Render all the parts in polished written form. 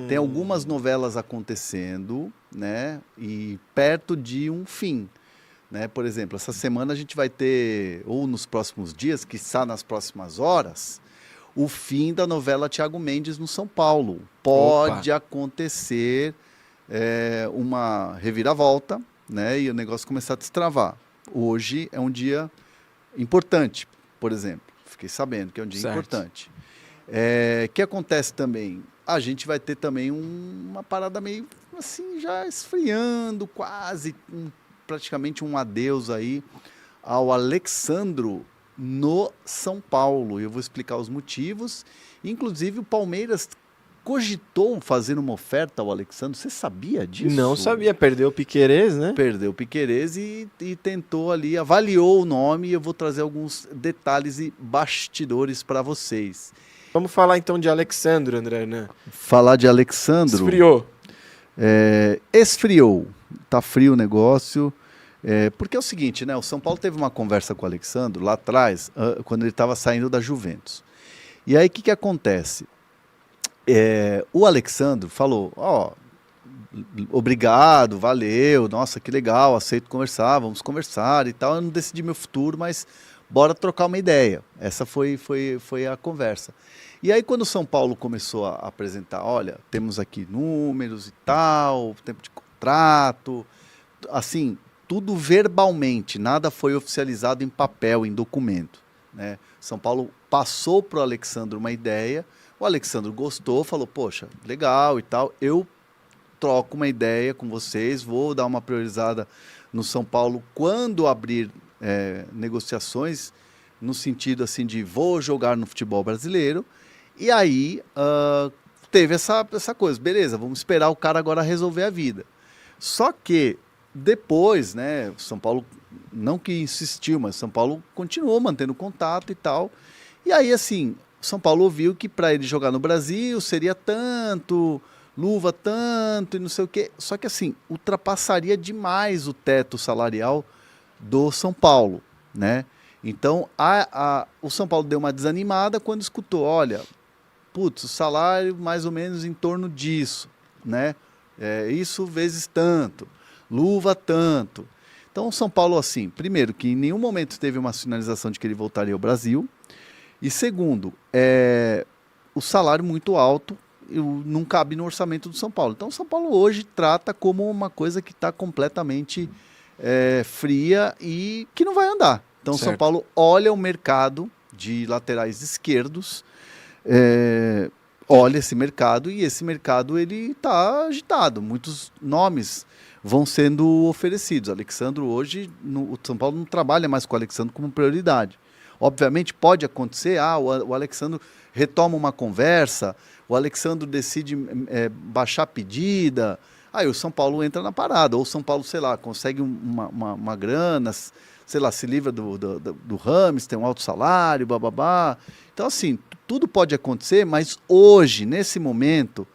Tem algumas novelas acontecendo, né? E perto de um fim, né? Por exemplo, essa semana a gente vai ter, ou nos próximos dias, quiçá nas próximas horas, o fim da novela Thiago Mendes no São Paulo. Opa, Pode acontecer uma reviravolta, né? E o negócio começar a destravar. Hoje é um dia importante, por exemplo. Fiquei sabendo que é um dia certo. importante. Que acontece também? A gente vai ter também uma parada meio assim, já esfriando, quase praticamente um adeus aí ao Alexandro no São Paulo. Eu vou explicar os motivos. Inclusive, o Palmeiras cogitou fazer uma oferta ao Alexandro. Você sabia Não disso? sabia, perdeu o Piquerez, né? Perdeu o Piquerez e tentou ali, avaliou o nome. E eu vou trazer alguns detalhes e bastidores para vocês. Vamos falar então de Alexandre, André, né? Falar de Alexandro, Esfriou. esfriou. Tá frio o negócio. Porque é o seguinte, né? O São Paulo teve uma conversa com o Alexandro lá atrás, quando ele estava saindo da Juventus. E aí o que acontece? O Alexandro falou: ó, obrigado, valeu, nossa, que legal, aceito conversar, vamos conversar e tal. Eu não decidi meu futuro, mas bora trocar uma ideia. Essa foi a conversa. E aí, quando o São Paulo começou a apresentar, olha, temos aqui números e tal, tempo de contrato, assim, tudo verbalmente, nada foi oficializado em papel, em documento, né? São Paulo passou para o Alexandre uma ideia, o Alexandre gostou, falou, poxa, legal e tal, eu troco uma ideia com vocês, vou dar uma priorizada no São Paulo quando abrir negociações, no sentido assim de vou jogar no futebol brasileiro. E aí teve essa coisa, beleza, vamos esperar o cara agora resolver a vida. Só que depois, né, São Paulo, não que insistiu, mas São Paulo continuou mantendo contato e tal. E aí, assim, São Paulo ouviu que para ele jogar no Brasil seria tanto, luva tanto e não sei o quê. Só que, assim, ultrapassaria demais o teto salarial do São Paulo, né? Então, o São Paulo deu uma desanimada quando escutou, olha, putz, o salário mais ou menos em torno disso, né? Isso vezes tanto, luva tanto. Então, o São Paulo, assim, primeiro, que em nenhum momento teve uma sinalização de que ele voltaria ao Brasil, e segundo, o salário muito alto não cabe no orçamento do São Paulo. Então, o São Paulo hoje trata como uma coisa que está completamente fria e que não vai andar. Então, o São Certo. Paulo olha o mercado de laterais esquerdos, olha esse mercado e esse mercado ele está agitado. Muitos nomes vão sendo oferecidos. Alexandro hoje, o São Paulo não trabalha mais com o Alexandro como prioridade. Obviamente pode acontecer, o Alexandro retoma uma conversa, o Alexandro decide baixar a pedida, aí o São Paulo entra na parada, ou o São Paulo, sei lá, consegue uma grana, sei lá, se livra do Rames, tem um alto salário, bababá. Então, assim, tudo pode acontecer, mas hoje, nesse momento,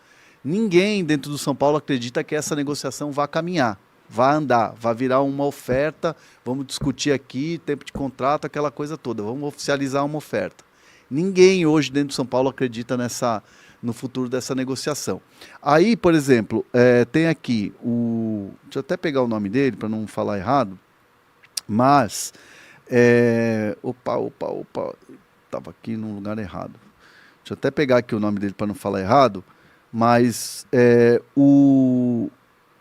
ninguém dentro do São Paulo acredita que essa negociação vá caminhar, vá andar, vá virar uma oferta, vamos discutir aqui, tempo de contrato, aquela coisa toda, vamos oficializar uma oferta. Ninguém hoje dentro do São Paulo acredita no futuro dessa negociação. Aí, por exemplo, tem aqui deixa eu até pegar o nome dele para não falar errado, mas opa, estava aqui num lugar errado. Deixa eu até pegar aqui o nome dele para não falar errado, mas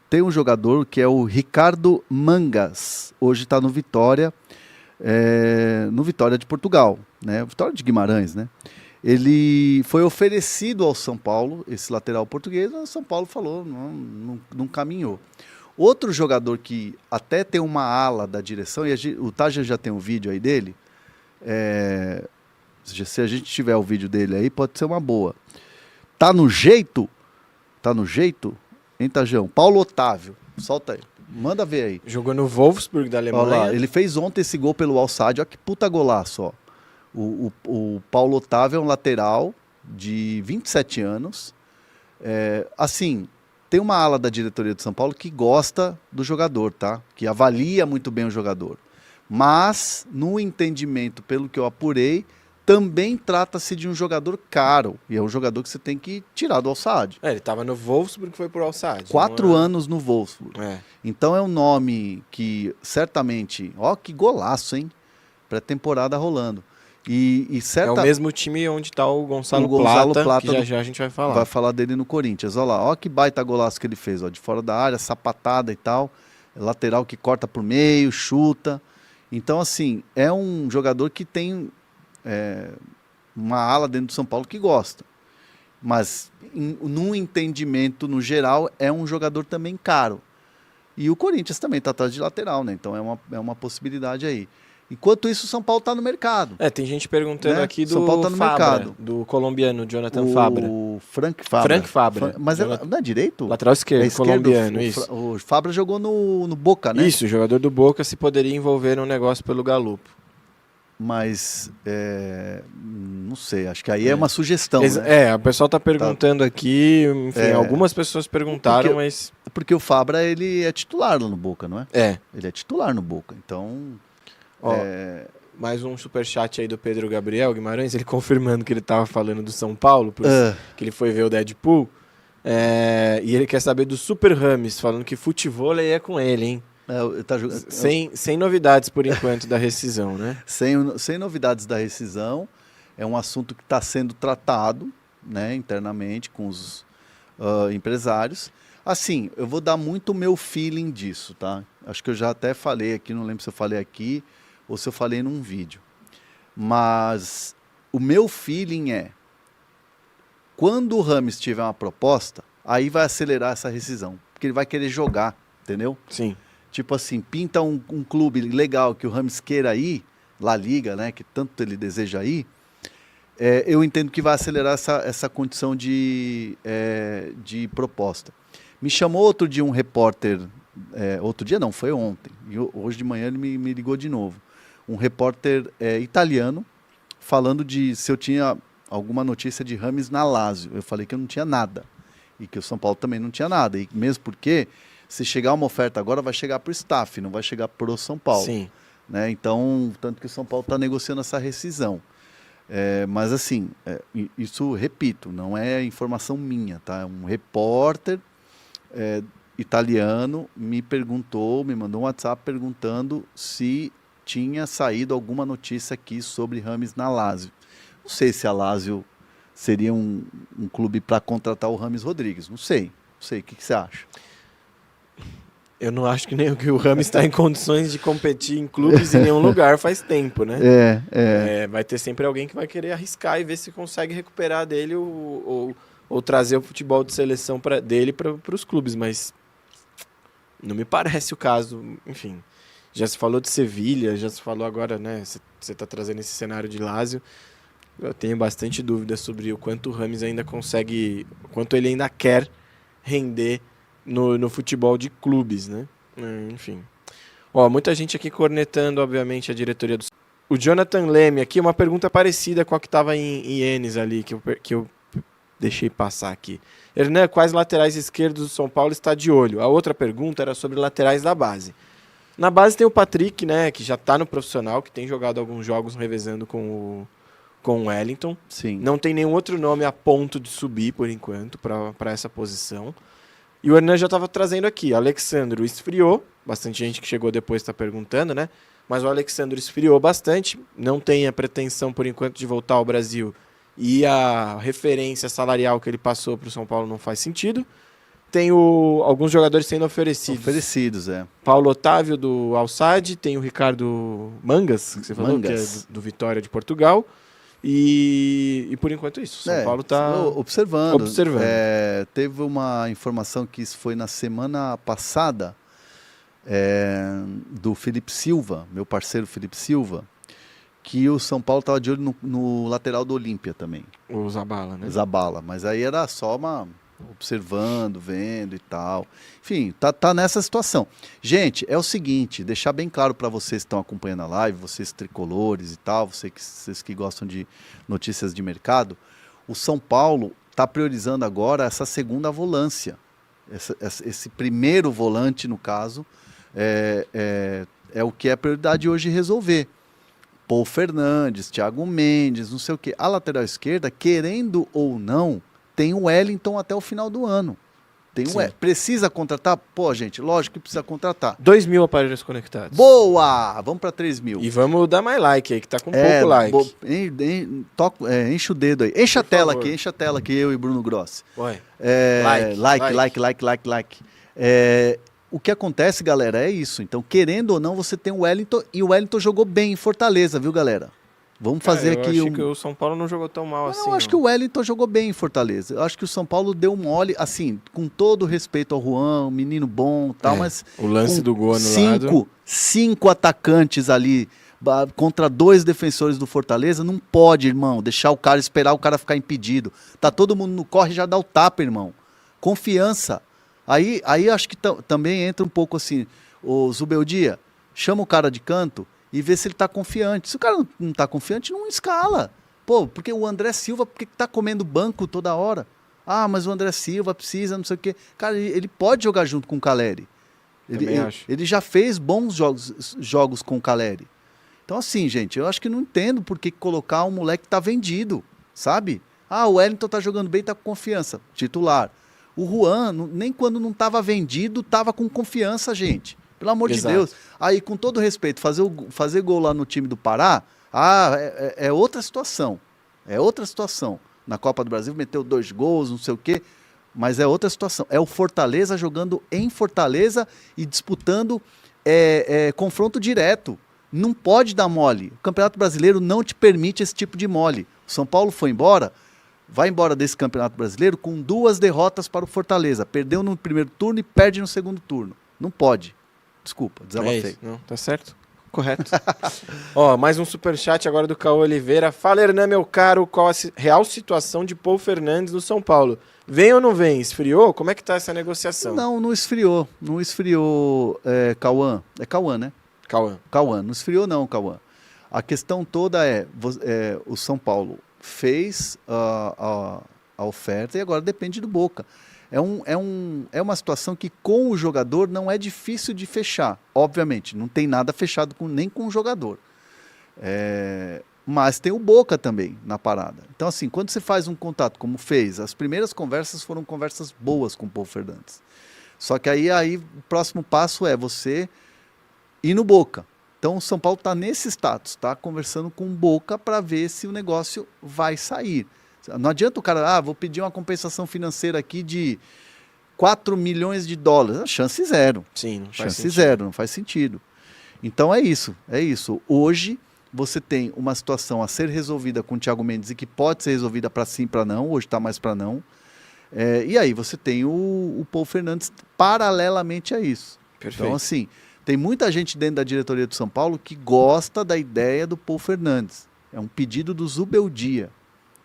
tem um jogador que é o Ricardo Mangas, hoje está no Vitória de Portugal, né? Vitória de Guimarães, né? Ele foi oferecido ao São Paulo, esse lateral português, mas o São Paulo falou, não caminhou. Outro jogador que até tem uma ala da direção, e o Taja já tem um vídeo aí dele, se a gente tiver o vídeo dele aí, pode ser uma boa. Tá no jeito? Tá no jeito? Hein, Tajão? Paulo Otávio, solta aí. Manda ver aí. Jogou no Wolfsburg da Olha lá, Alemanha. ele fez ontem esse gol pelo Al-Sadd, olha que puta golaço, ó. O Paulo Otávio é um lateral de 27 anos. Assim, tem uma ala da diretoria de São Paulo que gosta do jogador, tá? Que avalia muito bem o jogador. Mas, no entendimento, pelo que eu apurei, também trata-se de um jogador caro. E é um jogador que você tem que tirar do Al-Saad. Ele estava no Wolfsburg e foi pro Al-Saad. 4 anos no Wolfsburg. É. Então é um nome que certamente... Ó, que golaço, hein? Pré-temporada rolando. E É o mesmo time onde está o Gonçalo Plata, que já a gente vai falar. Vai falar dele no Corinthians. Olha lá, ó que baita golaço que ele fez. Ó, de fora da área, sapatada e tal. Lateral que corta por meio, chuta. Então, assim, é um jogador que tem uma ala dentro do São Paulo que gosta. Mas, num entendimento, no geral, é um jogador também caro. E o Corinthians também está atrás de lateral, né? Então é uma possibilidade aí. Enquanto isso, o São Paulo está no mercado. Tem gente perguntando aqui do São Paulo tá no Fabra, mercado. do colombiano, Jonathan Fabra. O Frank Fabra. Frank Fabra. Mas não é direito? Lateral esquerdo, colombiano, isso. O Fabra jogou no Boca, né? Isso, o jogador do Boca se poderia envolver num negócio pelo Galupo. Mas, não sei, acho que aí é uma sugestão, o pessoal está perguntando aqui, enfim, algumas pessoas perguntaram, mas... Porque o Fabra, ele é titular lá no Boca, não é? Ele é titular no Boca, então... Mais um superchat aí do Pedro Gabriel Guimarães, ele confirmando que ele estava falando do São Paulo, que ele foi ver o Deadpool, e ele quer saber do Super Rames, falando que futevôlei é com ele, hein? Sem novidades por enquanto da rescisão, né? Sem novidades da rescisão, é um assunto que está sendo tratado, né, internamente com os empresários. Assim, eu vou dar muito o meu feeling disso, tá? Acho que eu já até falei aqui, não lembro se eu falei aqui ou se eu falei num vídeo. Mas o meu feeling é, quando o Rames tiver uma proposta, aí vai acelerar essa rescisão, porque ele vai querer jogar, entendeu? Sim. Tipo assim, pinta um clube legal que o Rames queira ir, La Liga, né, que tanto ele deseja ir, eu entendo que vai acelerar essa condição de proposta. Me chamou outro dia um repórter, outro dia não, foi ontem, e hoje de manhã ele me ligou de novo, um repórter italiano, falando se eu tinha alguma notícia de Rames na Lazio. Eu falei que eu não tinha nada, e que o São Paulo também não tinha nada, e mesmo porque... Se chegar uma oferta agora, vai chegar para o staff, não vai chegar para o São Paulo. Sim. Né? Então, tanto que o São Paulo está negociando essa rescisão. Mas assim, isso, repito, não é informação minha, tá? É um repórter italiano me mandou um WhatsApp perguntando se tinha saído alguma notícia aqui sobre Rames na Lazio. Não sei se a Lazio seria um clube para contratar o Rames Rodrigues, não sei. O que você acha? Eu não acho que nem que o Rames está em condições de competir em clubes em nenhum lugar faz tempo, né? Vai ter sempre alguém que vai querer arriscar e ver se consegue recuperar dele ou trazer o futebol de seleção dele para os clubes, mas não me parece o caso. Enfim, já se falou de Sevilha, já se falou agora, né? Você está trazendo esse cenário de Lazio. Eu tenho bastante dúvida sobre o quanto o Rames ainda consegue, o quanto ele ainda quer render no futebol de clubes, né? Enfim. Muita gente aqui cornetando, obviamente, a diretoria do... O Jonathan Leme aqui, uma pergunta parecida com a que estava em Enes ali, que eu deixei passar aqui. Hernan, quais laterais esquerdos do São Paulo está de olho? A outra pergunta era sobre laterais da base. Na base tem o Patrick, né, que já está no profissional, que tem jogado alguns jogos revezando com o Wellington. Sim. Não tem nenhum outro nome a ponto de subir, por enquanto, para essa posição. E o Hernan já estava trazendo aqui, Alexandro esfriou, bastante gente que chegou depois está perguntando, né? Mas o Alexandro esfriou bastante, não tem a pretensão por enquanto de voltar ao Brasil e a referência salarial que ele passou para o São Paulo não faz sentido. Tem alguns jogadores sendo oferecidos. Paulo Otávio do Al-Sadd, tem o Ricardo Mangas, que você falou, que é do Vitória de Portugal. E por enquanto isso, o São Paulo está observando. Teve uma informação que isso foi na semana passada, do Felipe Silva, meu parceiro Felipe Silva, que o São Paulo estava de olho no lateral do Olímpia também. O Zabala, né? Zabala, mas aí era só observando, vendo e tal. Enfim, tá nessa situação. Gente, é o seguinte, deixar bem claro para vocês que estão acompanhando a live, vocês tricolores e tal, vocês que gostam de notícias de mercado, o São Paulo está priorizando agora essa segunda volância. Esse primeiro volante, no caso, é o que é a prioridade hoje resolver. Paul Fernandes, Thiago Mendes, não sei o quê. A lateral esquerda, querendo ou não, tem o Wellington até o final do ano. Precisa contratar? Pô, gente, lógico que precisa contratar. 2.000 aparelhos conectados. Boa! Vamos para 3.000. E vamos dar mais like aí, que tá com pouco like. Enche o dedo aí. Enche a tela aqui, eu e Bruno Grossi. Like. O que acontece, galera, é isso. Então, querendo ou não, você tem o Wellington, e o Wellington jogou bem em Fortaleza, viu, galera? Vamos fazer aqui eu acho que o São Paulo não jogou tão mal assim. Eu acho que o Wellington jogou bem em Fortaleza. Eu acho que o São Paulo deu mole, assim, com todo respeito ao Juan, um menino bom e tal, mas... O lance do gol anulado. 5 atacantes ali contra 2 defensores do Fortaleza, não pode, irmão, deixar o cara, esperar o cara ficar impedido. Tá todo mundo no corre, já dá o tapa, irmão. Confiança. Aí acho que também entra um pouco assim, o Zubeldia, chama o cara de canto e vê se ele tá confiante. Se o cara não tá confiante, não escala. Pô, porque o André Silva, por que tá comendo banco toda hora? Ah, mas o André Silva precisa, não sei o quê. Cara, ele pode jogar junto com o Caleri. Ele já fez bons jogos com o Caleri. Então assim, gente, eu acho que não entendo por que colocar um moleque que tá vendido, sabe? Ah, o Wellington tá jogando bem, tá com confiança, titular. O Juan, nem quando não tava vendido, tava com confiança, gente. Pelo amor de Deus. Aí, com todo respeito, fazer gol lá no time do Pará, é outra situação. É outra situação. Na Copa do Brasil, meteu 2 gols, não sei o quê, mas é outra situação. É o Fortaleza jogando em Fortaleza e disputando confronto direto. Não pode dar mole. O Campeonato Brasileiro não te permite esse tipo de mole. O São Paulo foi embora, vai embora desse Campeonato Brasileiro com 2 derrotas para o Fortaleza. Perdeu no primeiro turno e perde no segundo turno. Não pode. Desculpa, desabafei. Não, tá certo. Correto. Ó, mais um superchat agora do Caô Oliveira. Fala, Hernan, meu caro, qual a real situação de Paul Fernandes no São Paulo? Vem ou não vem? Esfriou? Como é que tá essa negociação? Não esfriou. Não esfriou, Cauã. É Cauã, né? Cauã. Não esfriou não, Cauã. A questão toda o São Paulo fez a oferta e agora depende do Boca. É uma situação que com o jogador não é difícil de fechar. Obviamente, não tem nada fechado nem com o jogador. Mas tem o Boca também na parada. Então, assim, quando você faz um contato como fez, as primeiras conversas foram conversas boas com o Paul Fernandes. Só que aí o próximo passo é você ir no Boca. Então o São Paulo está nesse status, está conversando com o Boca para ver se o negócio vai sair. Não adianta o cara, vou pedir uma compensação financeira aqui de 4 milhões de dólares. Chance zero. Sim, não faz Chance sentido. Zero, não faz sentido. Então é isso. Hoje você tem uma situação a ser resolvida com o Thiago Mendes e que pode ser resolvida para sim, para não. Hoje está mais para não. E aí você tem o Paul Fernandes paralelamente a isso. Perfeito. Então assim, tem muita gente dentro da diretoria do São Paulo que gosta da ideia do Paul Fernandes. É um pedido do Zubeldia.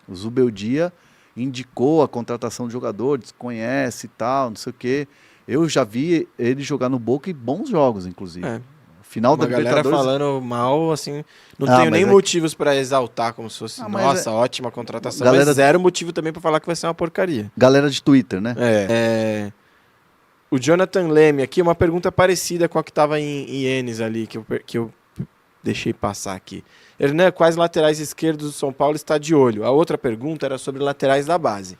O Zubeldia indicou a contratação do jogador, desconhece e tal, não sei o quê. Eu já vi ele jogar no Boca e bons jogos, inclusive. Final da Libertadores. Galera falando mal, assim, não tenho nem motivos para exaltar como se fosse, nossa, ótima contratação, mas zero motivo também para falar que vai ser uma porcaria. Galera de Twitter, né? O Jonathan Leme aqui, uma pergunta parecida com a que estava em Ienes ali, que eu deixei passar aqui. Hernan, quais laterais esquerdos do São Paulo está de olho? A outra pergunta era sobre laterais da base.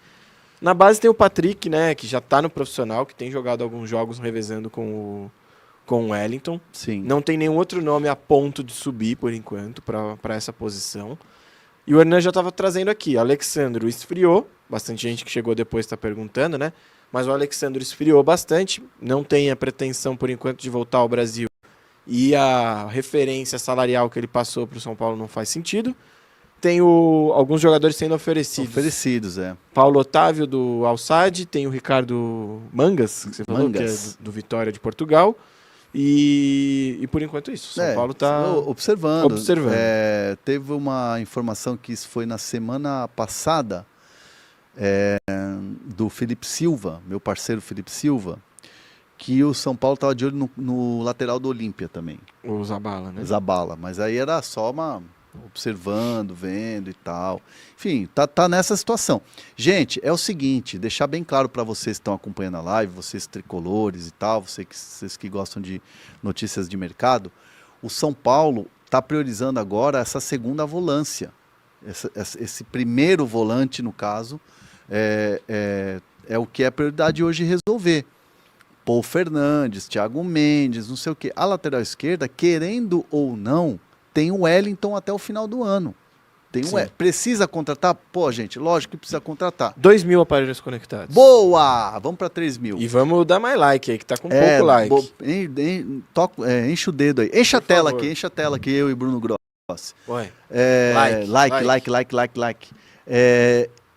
Na base tem o Patrick, né, que já está no profissional, que tem jogado alguns jogos revezando com o Wellington. Sim. Não tem nenhum outro nome a ponto de subir, por enquanto, para essa posição. E o Hernan já estava trazendo aqui. Alexandro esfriou, bastante gente que chegou depois está perguntando, né? Mas o Alexandro esfriou bastante, não tem a pretensão, por enquanto, de voltar ao Brasil. E a referência salarial que ele passou para o São Paulo não faz sentido. Tem alguns jogadores sendo oferecidos. Paulo Otávio, do Al-Sadd. Tem o Ricardo Mangas, que você falou, que é do Vitória de Portugal. E por enquanto é isso. São Paulo está observando. Teve uma informação que isso foi na semana passada, do Felipe Silva, meu parceiro Felipe Silva, que o São Paulo estava de olho no lateral do Olímpia também. O Zabala, né? Zabala, mas aí era só observando, vendo e tal. Enfim, tá nessa situação. Gente, é o seguinte, deixar bem claro para vocês que estão acompanhando a live, vocês tricolores e tal, vocês que gostam de notícias de mercado, o São Paulo está priorizando agora essa segunda volância. Esse primeiro volante, no caso, é o que é prioridade hoje resolver. Paul Fernandes, Thiago Mendes, não sei o quê. A lateral esquerda, querendo ou não, tem o Wellington até o final do ano. Precisa contratar? Pô, gente, lógico que precisa contratar. 2.000 aparelhos conectados. Boa! Vamos para 3.000. E vamos dar mais like aí, que tá com pouco like. Enche o dedo aí. Enche a tela aqui, eu e Bruno Grossi. Like.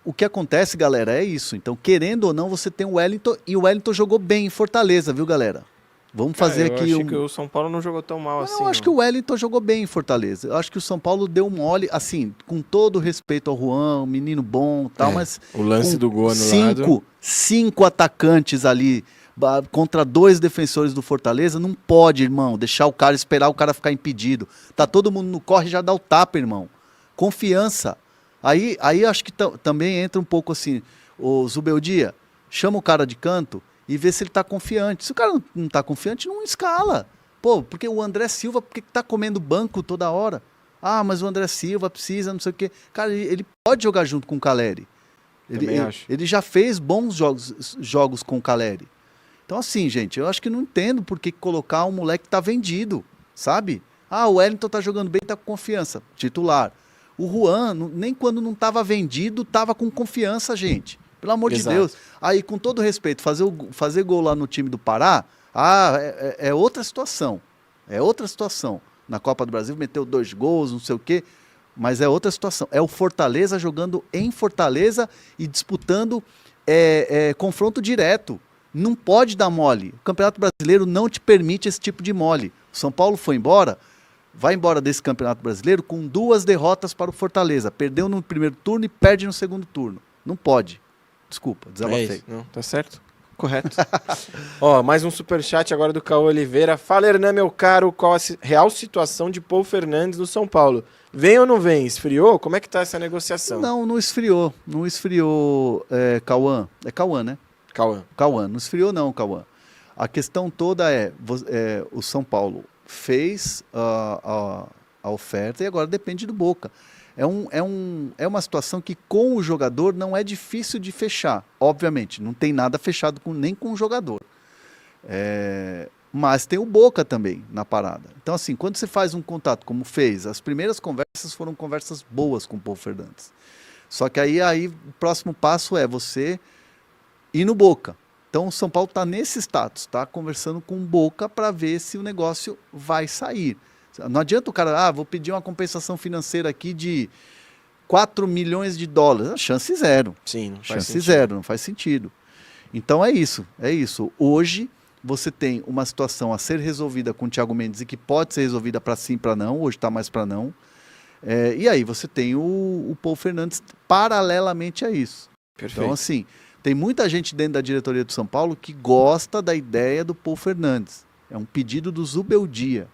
O que acontece, galera, é isso. Então, querendo ou não, você tem o Wellington, e o Wellington jogou bem em Fortaleza, viu, galera? Vamos fazer aqui... Eu acho que o São Paulo não jogou tão mal assim. Eu acho que o Wellington jogou bem em Fortaleza. Eu acho que o São Paulo deu mole, assim, com todo respeito ao Juan, um menino bom e tal, mas... O lance do gol anulado. 5 atacantes ali contra 2 defensores do Fortaleza, não pode, irmão, deixar o cara, esperar o cara ficar impedido. Tá todo mundo no corre, já dá o tapa, irmão. Confiança. Aí acho que também entra um pouco assim, o Zubeldia, chama o cara de canto e vê se ele tá confiante. Se o cara não tá confiante, não escala. Pô, porque o André Silva, porque tá comendo banco toda hora? Ah, mas o André Silva precisa, não sei o quê. Cara, ele pode jogar junto com o Caleri. Ele já fez bons jogos com o Caleri. Então assim, gente, eu acho que não entendo por que colocar um moleque que tá vendido, sabe? Ah, o Wellington tá jogando bem, tá com confiança, titular. O Juan, nem quando não estava vendido, estava com confiança, gente. Pelo amor de Deus. Aí, com todo respeito, fazer gol lá no time do Pará, é outra situação. É outra situação. Na Copa do Brasil, meteu 2 gols, não sei o quê, mas é outra situação. É o Fortaleza jogando em Fortaleza e disputando confronto direto. Não pode dar mole. O Campeonato Brasileiro não te permite esse tipo de mole. O São Paulo foi embora... Vai embora desse Campeonato Brasileiro com 2 derrotas para o Fortaleza. Perdeu no primeiro turno e perde no segundo turno. Não pode. Desculpa, desabafei. Não, tá certo. Correto. Mais um superchat agora do Caô Oliveira. Fala, Hernan, meu caro, qual a real situação de Paul Fernandes no São Paulo? Vem ou não vem? Esfriou? Como é que tá essa negociação? Não esfriou. Não esfriou, Cauã. É Cauã, né? Cauã. Não esfriou não, Cauã. A questão toda o São Paulo fez a oferta e agora depende do Boca. É uma situação que com o jogador não é difícil de fechar. Obviamente, não tem nada fechado nem com o jogador. Mas tem o Boca também na parada. Então assim, quando você faz um contato como fez, as primeiras conversas foram conversas boas com o Paul Fernandes. Só que aí o próximo passo é você ir no Boca. Então, o São Paulo está nesse status, está conversando com o Boca para ver se o negócio vai sair. Não adianta o cara, vou pedir uma compensação financeira aqui de 4 milhões de dólares. Chance zero. Sim, não faz sentido. Então, é isso. Hoje, você tem uma situação a ser resolvida com o Thiago Mendes e que pode ser resolvida para sim, para não. Hoje está mais para não. E aí, você tem o Paul Fernandes paralelamente a isso. Perfeito. Então, assim... Tem muita gente dentro da diretoria do São Paulo que gosta da ideia do Paul Fernandes. É um pedido do Zubeldia.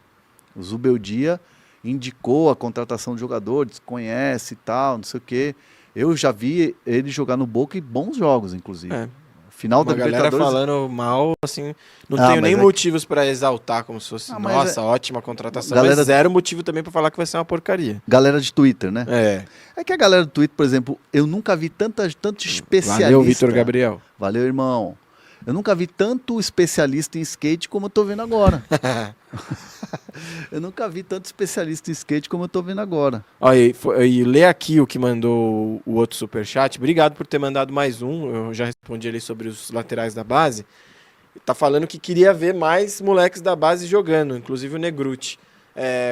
O Zubeldia indicou a contratação de jogadores, conhece e tal, não sei o quê. Eu já vi ele jogar no Boca e bons jogos, inclusive. Final da Libertadores... galera falando mal, assim, não tenho nem motivos para exaltar como se fosse, ótima contratação, mas zero motivo também para falar que vai ser uma porcaria. Galera de Twitter, né? É que a galera do Twitter, por exemplo, eu nunca vi tanto especialista... Valeu, Vitor Gabriel. Valeu, irmão. Eu nunca vi tanto especialista em skate como eu tô vendo agora. Eu nunca vi tanto especialista em skate como eu tô vendo agora. E lê aqui o que mandou o outro superchat. Obrigado por ter mandado mais um. Eu já respondi ali sobre os laterais da base. Tá falando que queria ver mais moleques da base jogando, inclusive o Negruti.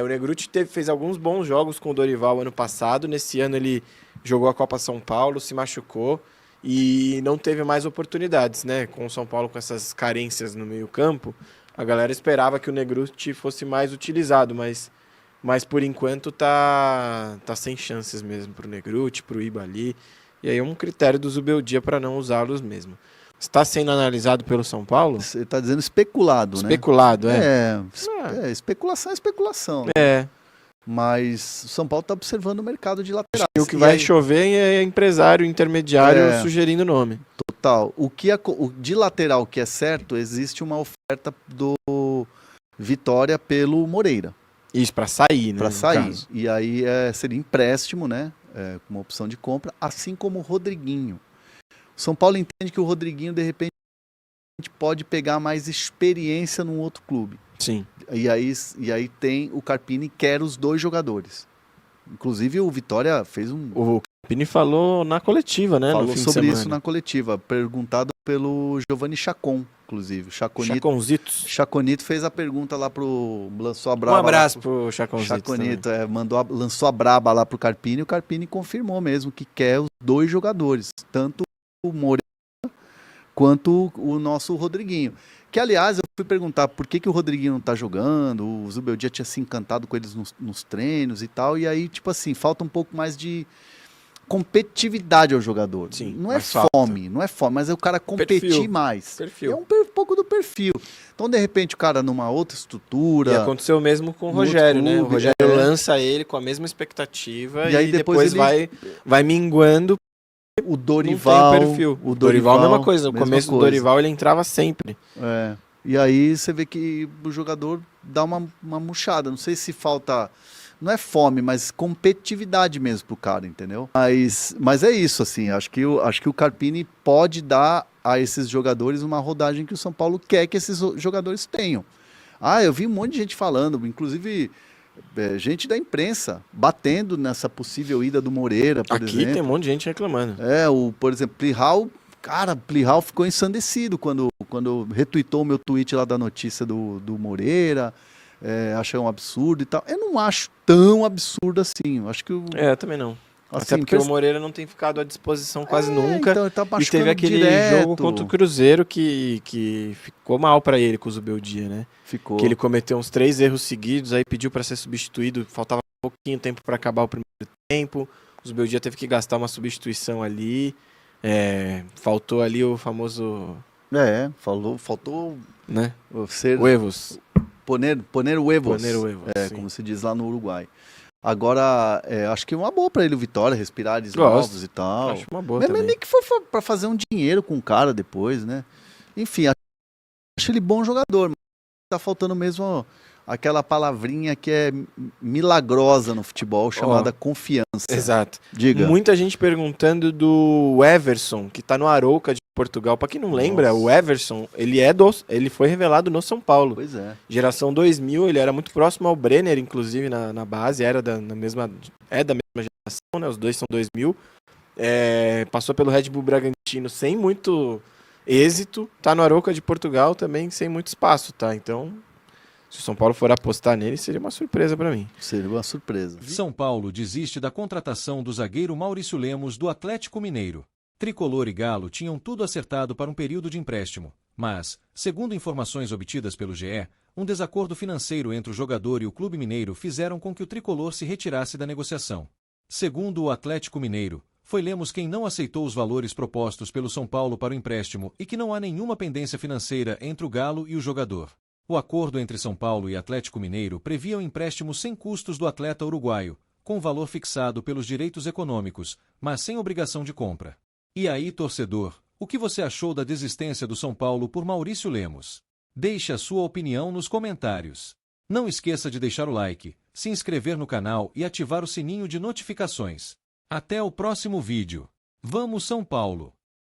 O Negruti fez alguns bons jogos com o Dorival ano passado. Nesse ano ele jogou a Copa São Paulo, se machucou e não teve mais oportunidades, né? Com o São Paulo com essas carências no meio-campo, a galera esperava que o Negruti fosse mais utilizado, mas por enquanto tá sem chances mesmo pro Negruti, pro Ibali. E aí é um critério do Zubeldia para não usá-los mesmo. Está sendo analisado pelo São Paulo? Você está dizendo especulado, né? Especulado, especulação é especulação. Né? Mas o São Paulo está observando o mercado de laterais. O que vai chover é empresário intermediário sugerindo o nome. Total. De lateral que é certo, existe uma oferta do Vitória pelo Moreira. Isso, para sair, né? Para sair. E aí seria empréstimo, né? Com uma opção de compra, assim como o Rodriguinho. O São Paulo entende que o Rodriguinho, de repente, pode pegar mais experiência num outro clube. Sim. E aí tem o Carpini quer os 2 jogadores. Inclusive o Vitória fez um... O Carpini falou na coletiva, né? Falou sobre isso na coletiva, perguntado pelo Giovanni Chacon, inclusive. Chaconito fez a pergunta lá lançou a braba. Um abraço pro Chaconzito. Chaconito lançou a braba lá pro Carpini, e o Carpini confirmou mesmo que quer os 2 jogadores, tanto o Moreira quanto o nosso Rodriguinho. Que, aliás, eu fui perguntar por que o Rodriguinho não tá jogando, o Zubeldia tinha se encantado com eles nos treinos e tal, e aí, tipo assim, falta um pouco mais de competitividade ao jogador. Sim, não é fome, mas é o cara competir mais. Perfil. É um pouco do perfil. Então, de repente, o cara numa outra estrutura... E aconteceu mesmo com o Rogério, né? O Rogério lança ele com a mesma expectativa e aí depois vai minguando. O Dorival... Não tem perfil. O Dorival, mesma coisa. No começo do Dorival ele entrava sempre. E aí você vê que o jogador dá uma murchada. Não sei se falta... Não é fome, mas competitividade mesmo pro cara, entendeu? Mas é isso, assim. Acho que o Carpini pode dar a esses jogadores uma rodagem que o São Paulo quer que esses jogadores tenham. Eu vi um monte de gente falando, inclusive... gente da imprensa batendo nessa possível ida do Moreira, por exemplo. Aqui tem um monte de gente reclamando. Por exemplo, Plihal ficou ensandecido quando retweetou o meu tweet lá da notícia do Moreira, achou um absurdo e tal. Eu não acho tão absurdo assim. Eu acho que também não. Assim, até porque o Moreira não tem ficado à disposição quase nunca. Então, ele tá e teve aquele jogo contra o Cruzeiro que ficou mal para ele com o Zubeldia, né? Ficou. Que ele cometeu uns 3 erros seguidos, aí pediu para ser substituído, faltava pouquinho tempo para acabar o primeiro tempo. O Zubeldia teve que gastar uma substituição ali. Faltou ali o famoso... faltou... Né? O Evos. Poner o Evos. Sim. Como se diz lá no Uruguai. Agora, acho que é uma boa pra ele o Vitória, respirar ares novos e tal. Acho uma boa mas também. Nem que for pra fazer um dinheiro com o cara depois, né? Enfim, acho ele bom jogador, mas tá faltando mesmo aquela palavrinha que é milagrosa no futebol, chamada confiança. Exato. Diga. Muita gente perguntando do Everson, que tá no Arouca de Portugal. Pra quem não lembra, o Everson, ele foi revelado no São Paulo. Pois é. Geração 2000, ele era muito próximo ao Brenner, inclusive, na base, da mesma geração, né? Os dois são 2000. Passou pelo Red Bull Bragantino sem muito êxito. Tá no Arouca de Portugal também sem muito espaço, tá? Então... se o São Paulo for apostar nele, seria uma surpresa para mim. Seria uma surpresa. São Paulo desiste da contratação do zagueiro Maurício Lemos do Atlético Mineiro. Tricolor e Galo tinham tudo acertado para um período de empréstimo. Mas, segundo informações obtidas pelo GE, um desacordo financeiro entre o jogador e o clube mineiro fizeram com que o Tricolor se retirasse da negociação. Segundo o Atlético Mineiro, foi Lemos quem não aceitou os valores propostos pelo São Paulo para o empréstimo e que não há nenhuma pendência financeira entre o Galo e o jogador. O acordo entre São Paulo e Atlético Mineiro previa um empréstimo sem custos do atleta uruguaio, com valor fixado pelos direitos econômicos, mas sem obrigação de compra. E aí, torcedor, o que você achou da desistência do São Paulo por Maurício Lemos? Deixe a sua opinião nos comentários. Não esqueça de deixar o like, se inscrever no canal e ativar o sininho de notificações. Até o próximo vídeo. Vamos São Paulo!